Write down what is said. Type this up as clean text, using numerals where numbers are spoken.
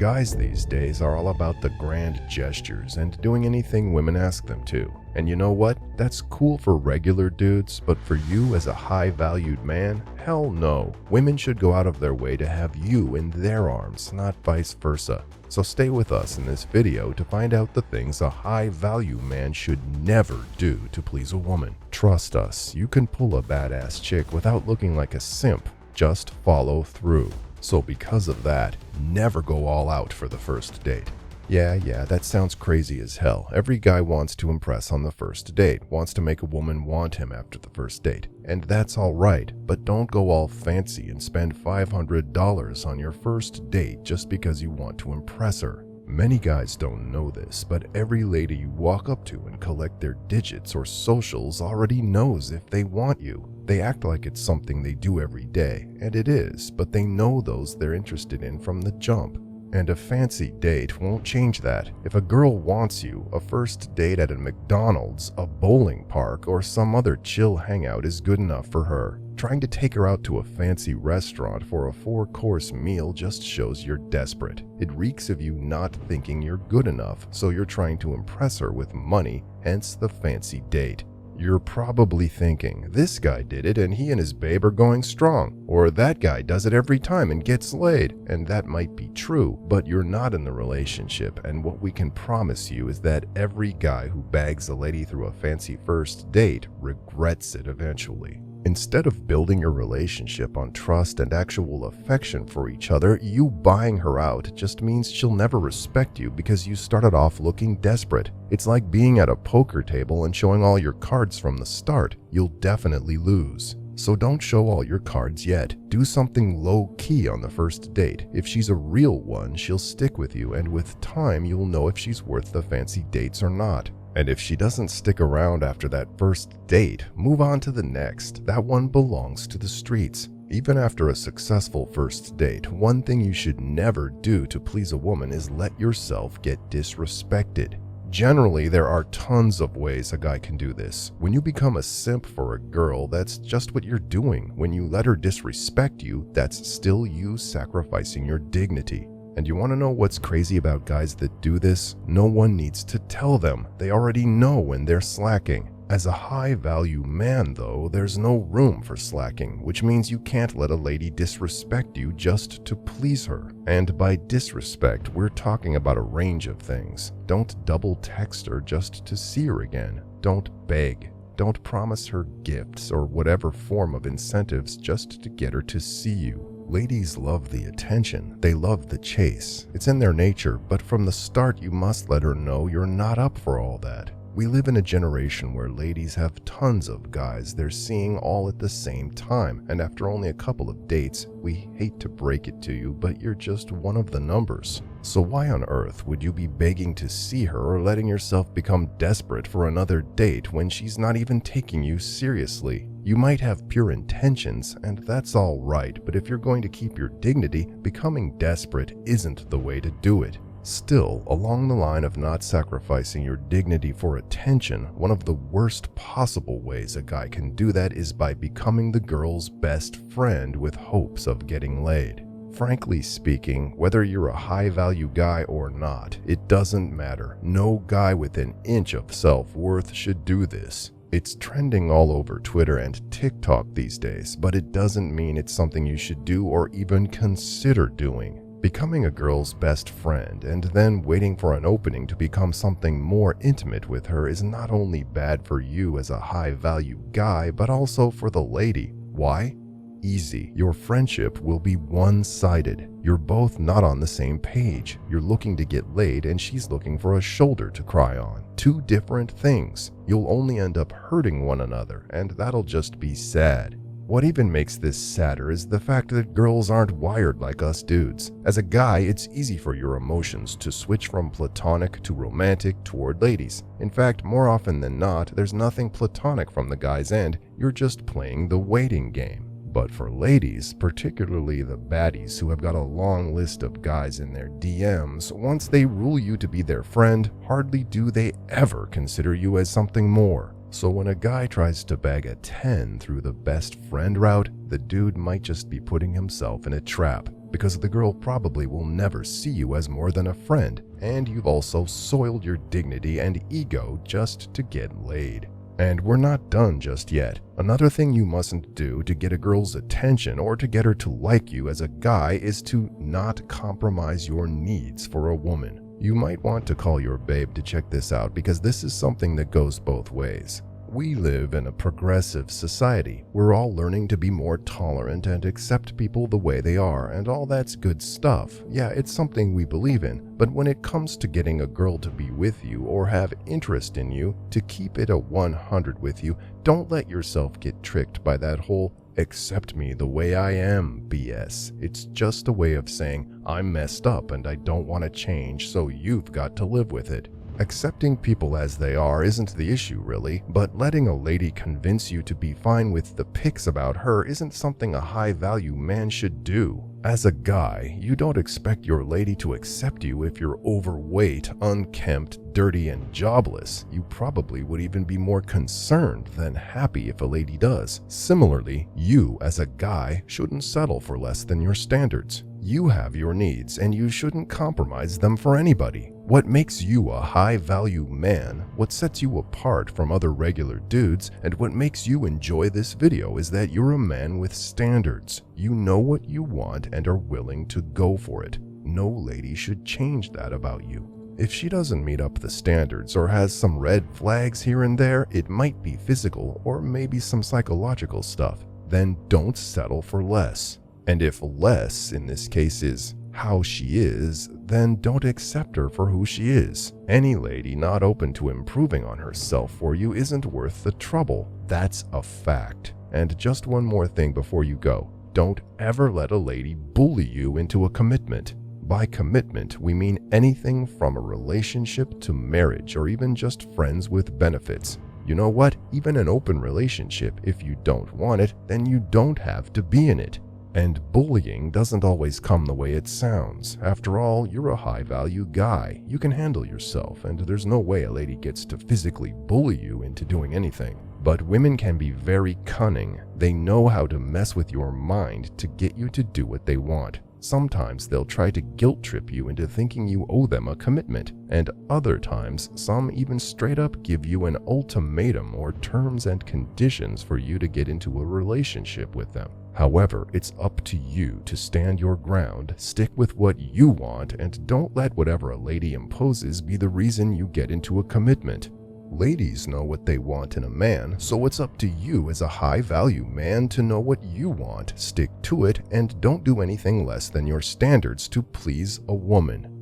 Guys these days are all about the grand gestures and doing anything women ask them to. And you know what? That's cool for regular dudes, but for you as a high-valued man, hell no. Women should go out of their way to have you in their arms, not vice versa. So stay with us in this video to find out the things a high-value man should never do to please a woman. Trust us, you can pull a badass chick without looking like a simp. Just follow through. So because of that, never go all out for the first date. Yeah, that sounds crazy as hell. Every guy wants to impress on the first date, wants to make a woman want him after the first date. And that's alright, but don't go all fancy and spend $500 on your first date just because you want to impress her. Many guys don't know this, but every lady you walk up to and collect their digits or socials already knows if they want you. They act like it's something they do every day, and it is, but they know those they're interested in from the jump. And a fancy date won't change that. If a girl wants you, a first date at a McDonald's, a bowling park, or some other chill hangout is good enough for her. Trying to take her out to a fancy restaurant for a 4-course meal just shows you're desperate. It reeks of you not thinking you're good enough, so you're trying to impress her with money, hence the fancy date. You're probably thinking, this guy did it and he and his babe are going strong, or that guy does it every time and gets laid, and that might be true, but you're not in the relationship, and what we can promise you is that every guy who bags a lady through a fancy first date regrets it eventually. Instead of building your relationship on trust and actual affection for each other, you buying her out just means she'll never respect you because you started off looking desperate. It's like being at a poker table and showing all your cards from the start. You'll definitely lose. So don't show all your cards yet. Do something low-key on the first date. If she's a real one, she'll stick with you, and with time you'll know if she's worth the fancy dates or not. And if she doesn't stick around after that first date, move on to the next. That one belongs to the streets. Even after a successful first date, one thing you should never do to please a woman is let yourself get disrespected. Generally, there are tons of ways a guy can do this. When you become a simp for a girl, that's just what you're doing. When you let her disrespect you, that's still you sacrificing your dignity. And you want to know what's crazy about guys that do this? No one needs to tell them. They already know when they're slacking. As a high-value man, though, there's no room for slacking, which means you can't let a lady disrespect you just to please her. And by disrespect, we're talking about a range of things. Don't double text her just to see her again. Don't beg. Don't promise her gifts or whatever form of incentives just to get her to see you. Ladies love the attention, they love the chase. It's in their nature, but from the start you must let her know you're not up for all that. We live in a generation where ladies have tons of guys they're seeing all at the same time, and after only a couple of dates, we hate to break it to you, but you're just one of the numbers. So why on earth would you be begging to see her or letting yourself become desperate for another date when she's not even taking you seriously? You might have pure intentions, and that's all right, but if you're going to keep your dignity, becoming desperate isn't the way to do it. Still, along the line of not sacrificing your dignity for attention, one of the worst possible ways a guy can do that is by becoming the girl's best friend with hopes of getting laid. Frankly speaking, whether you're a high-value guy or not, it doesn't matter. No guy with an inch of self-worth should do this. It's trending all over Twitter and TikTok these days, but it doesn't mean it's something you should do or even consider doing. Becoming a girl's best friend and then waiting for an opening to become something more intimate with her is not only bad for you as a high-value guy, but also for the lady. Why? Easy. Your friendship will be one-sided. You're both not on the same page. You're looking to get laid and she's looking for a shoulder to cry on. Two different things. You'll only end up hurting one another, and that'll just be sad. What even makes this sadder is the fact that girls aren't wired like us dudes. As a guy, it's easy for your emotions to switch from platonic to romantic toward ladies. In fact, more often than not, there's nothing platonic from the guy's end. You're just playing the waiting game. But for ladies, particularly the baddies who have got a long list of guys in their DMs, once they rule you to be their friend, hardly do they ever consider you as something more. So when a guy tries to bag a 10 through the best friend route, the dude might just be putting himself in a trap. because the girl probably will never see you as more than a friend, and you've also soiled your dignity and ego just to get laid. And we're not done just yet. Another thing you mustn't do to get a girl's attention or to get her to like you as a guy is to not compromise your needs for a woman. You might want to call your babe to check this out, because this is something that goes both ways. We live in a progressive society. We're all learning to be more tolerant and accept people the way they are, and all that's good stuff. Yeah, it's something we believe in, but when it comes to getting a girl to be with you or have interest in you, to keep it a 100 with you, don't let yourself get tricked by that whole "accept me the way I am" BS. It's just a way of saying, I'm messed up and I don't want to change, so you've got to live with it. Accepting people as they are isn't the issue really, but letting a lady convince you to be fine with the pics about her isn't something a high-value man should do. As a guy, you don't expect your lady to accept you if you're overweight, unkempt, dirty, and jobless. You probably would even be more concerned than happy if a lady does. Similarly, you as a guy shouldn't settle for less than your standards. You have your needs, and you shouldn't compromise them for anybody. What makes you a high-value man, what sets you apart from other regular dudes, and what makes you enjoy this video is that you're a man with standards. You know what you want and are willing to go for it. No lady should change that about you. If she doesn't meet up the standards or has some red flags here and there, it might be physical or maybe some psychological stuff. Then don't settle for less. And if less in this case is how she is, then don't accept her for who she is. Any lady not open to improving on herself for you isn't worth the trouble. That's a fact. And just one more thing before you go. Don't ever let a lady bully you into a commitment. By commitment, we mean anything from a relationship to marriage or even just friends with benefits. You know what? Even an open relationship, if you don't want it, then you don't have to be in it. And bullying doesn't always come the way it sounds. After all, you're a high-value guy. You can handle yourself, and there's no way a lady gets to physically bully you into doing anything. But women can be very cunning. They know how to mess with your mind to get you to do what they want. Sometimes they'll try to guilt trip you into thinking you owe them a commitment, and other times some even straight up give you an ultimatum or terms and conditions for you to get into a relationship with them. However, it's up to you to stand your ground, stick with what you want, and don't let whatever a lady imposes be the reason you get into a commitment. Ladies know what they want in a man, so it's up to you as a high-value man to know what you want, stick to it, and don't do anything less than your standards to please a woman.